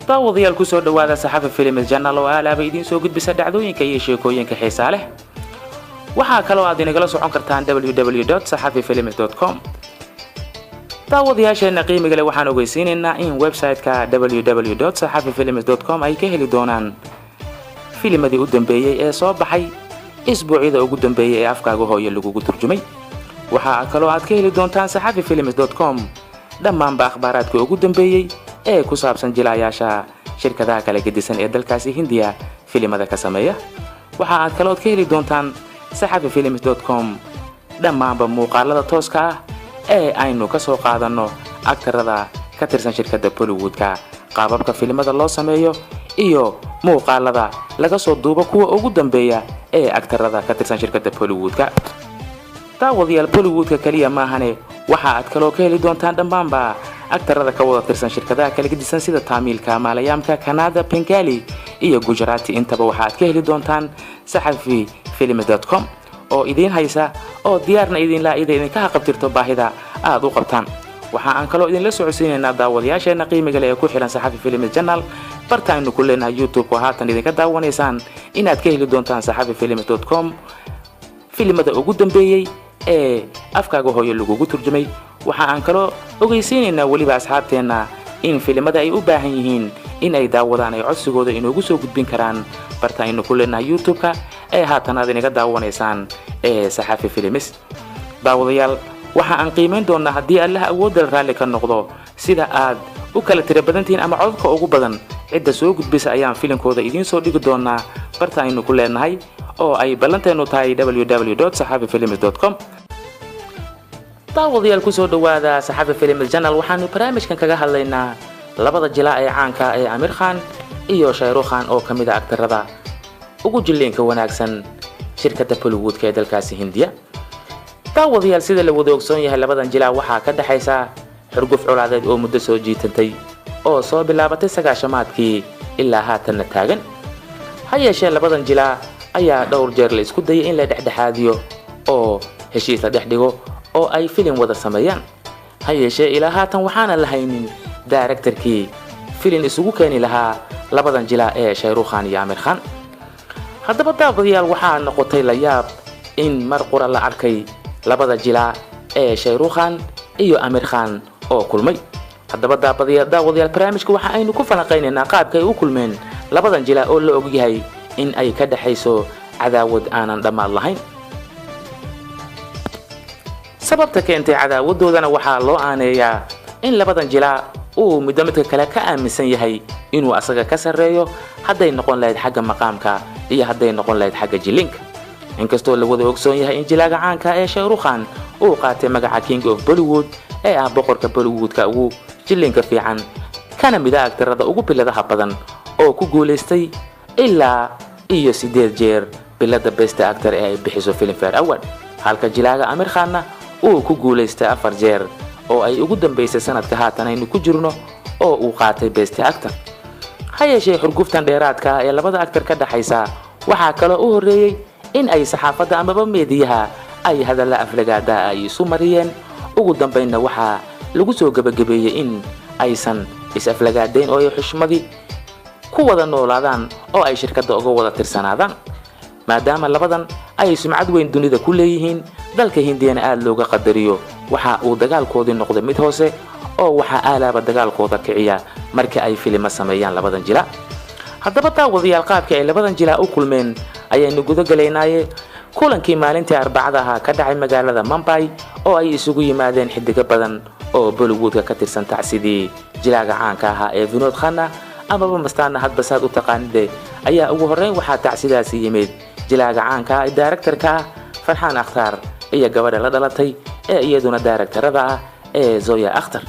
daawadayaal ku soo dhawaada saxafa film channel oo alaaba idin soo gudbisa dhacdooyinka iyo sheekooyinka xiiso leh. Waxa kale oo aad inagala socon kartaan www.saxafifilms.com. daawadayaasheena qiimiga leh waxaan ogeysiinaynaa in website-ka www.saxafifilms.com ay ka heli doonaan filmadii u dambeeyay ee soo baxay isbuucida ugu dambeeyay ee afkaaga hooyo lagu turjumay. waxa kale oo aad ka heli doontaan saxafifilms.com dhammaan akhbaaraadka ugu dambeeyay ee ku saabsan jilayaasha shirkadaha kala gedisan ee dalkaasi Hindiya filimada ka sameeya. waxa aad kale oo ka heli doontaan saxafifilms.com dhammaan muuqaalada tooska ah ee aynu ka soo qaadano aktarada ka tirsan shirkadda Bollywood-ka, qaababka filimada loo sameeyo iyo muuqaalada laga soo duubo kuwa ugu dambeeya ee aktarada ka tirsan shirkadda Bollywood-ka. daawadayaal Bollywood-ka kaliya maahane waxa aad kale oo ka heli doontaan dhammaan aktarada ka wada tirsan shirkadaha kala gedisan sida Tamilka, Malayalamka, Kannada, Bengali iyo Gujarati. intaba waxa aad ka heli doontaan saxafifilms.com oo idin haysa oo diyaarna idin la idin ka qabtirto baahida aad u qabtaan. waxa aan kale oo idin la socodsiinaynaa daawadayaasheena qiimiga leh ee ku xiran Saxafi Film Channel bartaaynu ku leenahay YouTube oo haatan idin ka daawanaysaan inaad ka heli doontaan saxafifilms.com filimada ugu dambeeyay ee afkaaga hooyo lagu turjumay. waxa aan kale ogeysiinaynaa waliba asxaabteena in filimada ay u baahan yihiin in ay daawadaan ay codsigooda inoogu soo gudbin karaan bartaaynu ku leenahay YouTube-ka ee haatan aad inaga daawanaysaan ee Saxafi Films. daawadayaal waxa aan qiimeyn doonaa haddii Allah awoodda raali ka noqdo sida aad u kala tira badantiin ama codka ugu badan cidda soo gudbisa ayaan filimkooda idin soo dhigi doonaa bartaaynu ku leenahay oo ay ballanteenu tahay www.saxafifilms.com. daawadayaal ku soo dhawaada Saxafi Film Channel waxaanu barnaamijkan kaga hadlaynaa labada jilaa ee caanka ee Aamir Khan iyo Shah Rukh Khan oo kamid ah aktarada ugu jileenka wanaagsan shirkadda Bollywood-ka ee dalkaasi Hindiya. daawadayaal sida la wada ogsoon yahay labadan jilaa waxaa ka dhaxaysa xurguf colaadeed oo muddo soo jiitantay oo soo bilaabatay sagaashamaadkii ilaa haatan taagan. ha yeeshee labadan jilaa ayaa dhowr jeer la isku dayay in la dhexdhexaadiyo oo heshiis la dhex dhigo oo ay filim wada sameeyaan. ha yeeshee ilaa haatan waxaana la haynin directorkii filim isugu keeni lahaa labadan jilaa ee Shah Rukh Khan iyo Aamir Khan. haddaba daawadayaal waxaa noqotay la yaab in mar qura la arkay labada jilaa ee Shah Rukh Khan iyo Aamir Khan oo kulmay. haddaba daawadayaal barnaamijka waxa aynu ku falanqeynaynaa qaabka ay u kulmeen labadan jilaa oo la og yahay in ay ka dhaxayso cadaawad aanan dhammaad lahayn. sababta keentay cadaawadoodana waxaa loo aaneeyaa in labadan jilaa uu midba midka kale ka aaminsan yahay inuu asaga ka sareeyo hadday noqon lahayd xagga maqaamka iyo hadday noqon lahayd xagga jilinka. inkastoo la wada ogsoon yahay in jilaaga caanka ee Shah Rukh Khan uu qaatay magaca King of Bollywood ee ah boqorka Bollywood-ka ugu jilinka fiican kana mid ah aktarada ugu biladaha badan oo ku guuleystay ilaa iyo 8 jeer bilada Best Actor ee ay bixiso Filmfare Award, halka jilaaga Aamir Khanna uu ku guuleystay 4 jeer oo ay ugu dambeysay sanadka haatan aynu ku jirno oo uu qaatay Best Actor. ha yeeshee xurguftan dheeraadka ee labada aktar ka dhaxaysa waxa kale oo horeeyay in ay saxaafadda ama meediyaha ay hadalla aflagaada ay isu mariyeen. ugu dambeynna waxa lagu soo gabagabeeyay in aysan is-aflagaadeyn oo ay xushmadi ku wada noolaadaan oo ay shirkadda uga wada tirsanaadaan, maadaama labadan ay sumcad weyn dunida ku leeyihiin dalka Hindiyana aad looga qadariyo. waxa uu dagaalkoodii noqday mid hoose oo waxa aalaaba dagaalkooda kiciya marka ay filimo sameeyaan labadan jilaa. haddaba daawadayaal qaabka ay labadan jilaa u kulmeen ayaynu guda galaynaaye kulankii maalintii Arbacada ahaa ka dhacay magaalada Mumbai oo ay isugu yimaadeen xidiga badan oo Bollywood-ka ka tirsan sidii jilaaga caanka ahaa ee Vinod Khanna amaba mastaana hadba saad u taqaanide ayaa ugu horeyn waxaa tacsidaasi yimid jilaaga caanka ee directorka Farhan Akhtar iyo gabadha la dhalatay ee iyaduna directorada ah ee Zoya Akhtar.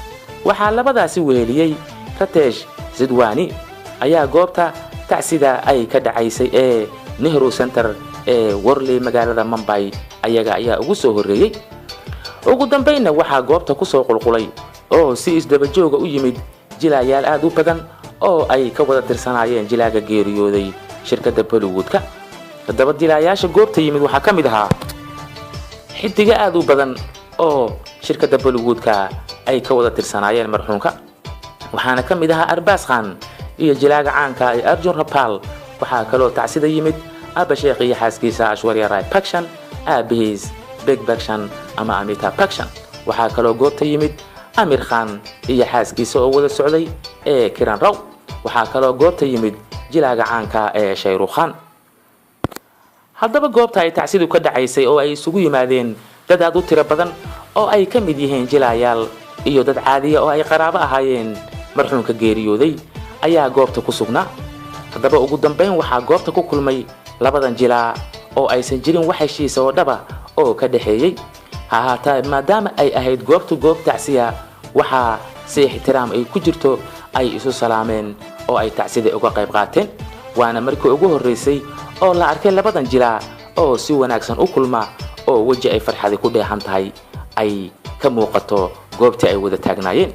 waxaa labadaasi weheliyay Ratesh Zidwani ayaa goobta tacsida ay ka dhacaysay ee Nehru Center ee Worli magaalada Mumbai ayaga ayaa ugu soo horeeyay. ugu dambeynna waxaa goobta ku soo qulqulay oo si isdaba jooga u yimid jilayaal aad u badan oo ay ka wada tirsanaayeen jilaaga geeriyooday shirkadda Bollywood-ka. haddaba jilayaasha goobta yimid waxaa ka mid ahaa xidiga aad u badan oo shirkadda Bollywood-ka ay ka wada tirsanaayeen marxuumka. waxaana ka mid ahaa Arbaaz Khan iyo jilaaga caanka ee Arjun Rapal. waxaa kaloo tacsida yimid Abba Sheekh iyo xaaskiisa Aishwarya Rai Bachchan, aabihiis Big Bachchan ama Amitabh Bachchan. waxaa kaloo goobta yimid Amir Khan iyo xaaskiisa oo wada socday ee Kiran Raw. waxaa kaloo goobta yimid jilaaga caanka ee Shah Rukh Khan. haddaba goobta ay tacsidu ka dhacaysay oo ay isugu yimaadeen dad aad u tiro badan oo ay ka mid yihiin jilaayaal iyo dad caadiya oo ay qaraabo ahaayeen marxuumka geeriyooday ayaa goobta ku sugnaa. haddaba ugu dambeyn waxaa goobta ku kulmay labadan jilaa oo aysan jirin wax heshiis oo dhaba oo ka dhaxeeyay. ha ahaataa maadaama ay ahayd goobtu goob tacsiya, waxaa si ixtiraam ay ku jirto ay isu salaameen oo ay tacsida uga qayb qaateen. waana markii ugu horeysay oo la arkay labadan jilaa oo si wanaagsan u kulma oo waji ay farxadi ku dheehan tahay ay ka muuqato goobtii ay wada taagnaayeen.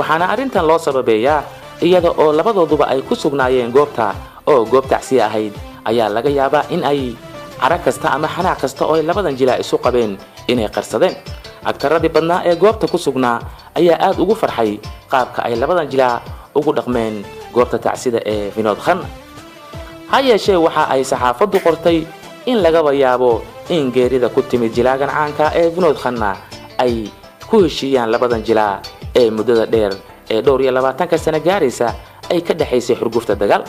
waxaana arrintan loo sababeeyaa iyada oo labadooduba ay ku sugnaayeen goobta oo goob tacsiya ahayd, ayaa laga yaabaa in ay cara kasta ama xanaaq kasta oo ay labadan jilaa isu qabeen inay qarsadeen. agtaradii badnaa ee goobta ku sugnaa ayaa aad ugu farxay qaabka ay labadan jilaa ugu dhaqmeen goobta tacsida ee Vinod Khanna. ha yeeshee waxa ay saxaafaddu qortay in lagaba yaabo in geerida ku timid jilaagan caanka ee Vinod Khanna ay ku heshiiyaan labadan jilaa ee muddada dheer ee 22 sano gaaraysa ay ka dhaxaysay xurgufta dagaal.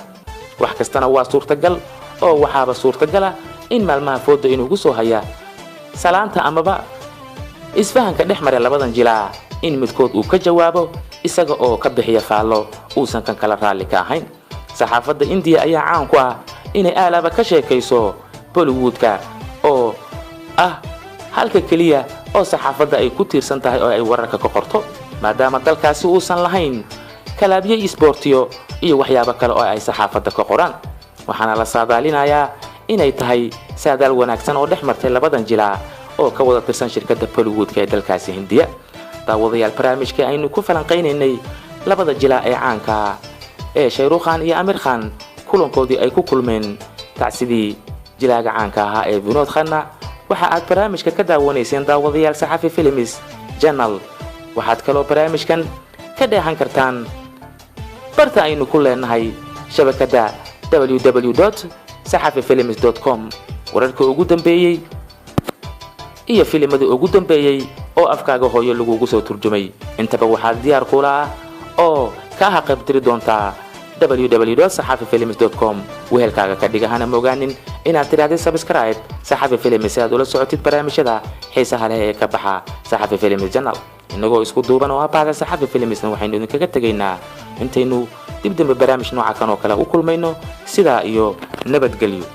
wax kastana waa suurtagal oo waxaaba suurtagal ah in maalmaha foodo inuu ugu soo haya salaanta amaba isfahanka dhex maray labadan jilaa in midkood uu ka jawaabo isaga oo ka bixiya faallo uusan kan kala raali ka ahayn. saxaafadda India ayaa caan ku ah inay aalaba ka sheekayso Bollywoodka oo ah halka kaliya oo saxaafadda ay ku tiirsan tahay oo ay wararka ka qorto, maadaama dalkaasi uusan lahayn kalaabyo isboortiyo iyo waxyaabo kale oo ay saxaafadda ka qoraan. waxaana la saadaalinayaa inay tahay saadaal wanaagsan oo dhex martay labadan jilaa oo ka wada tirsan shirkadda Bollywoodka ee dalkaasi Hindiya. daawadayaal, barnaamijkii aynu ku falanqaynaynay labada jilaa ee caanka ee Shah Rukh Khan iyo Amir Khan kulankoodii ay ku kulmeen tacsidii jilaaga caanka ahaa ee Vinod Khanna. waxa aad barnaamijka ka daawanayseen daawadayaal Saxafi Films Channel. waxaad kaloo barnaamijkan ka dheehan kartaan barta aynu ku leenahay shabakada www.saxafifilms.com. wararka ugu dambeeyay iyo filimada ugu dambeeyay oo afkaaga hooyo lagugu soo turjumay intaba waxaad diyaar kula oo ka qayb tiri doontaa www.saxafifilms.com. wehelkaaga ka dhigahana mogaanin inaad tiraahdo subscribe Saxafi Films si aad ula socotid barnaamijyada xiisaha leh ee ka baxa Saxafi Films Channel. inagoo isku duuban oo abaada Saxafi Films waxaynu idinkaga tegaynaa intaynu dib dambe barnaamij nooca kan oo kale u kulmayno. sidaa iyo nabadgelyo.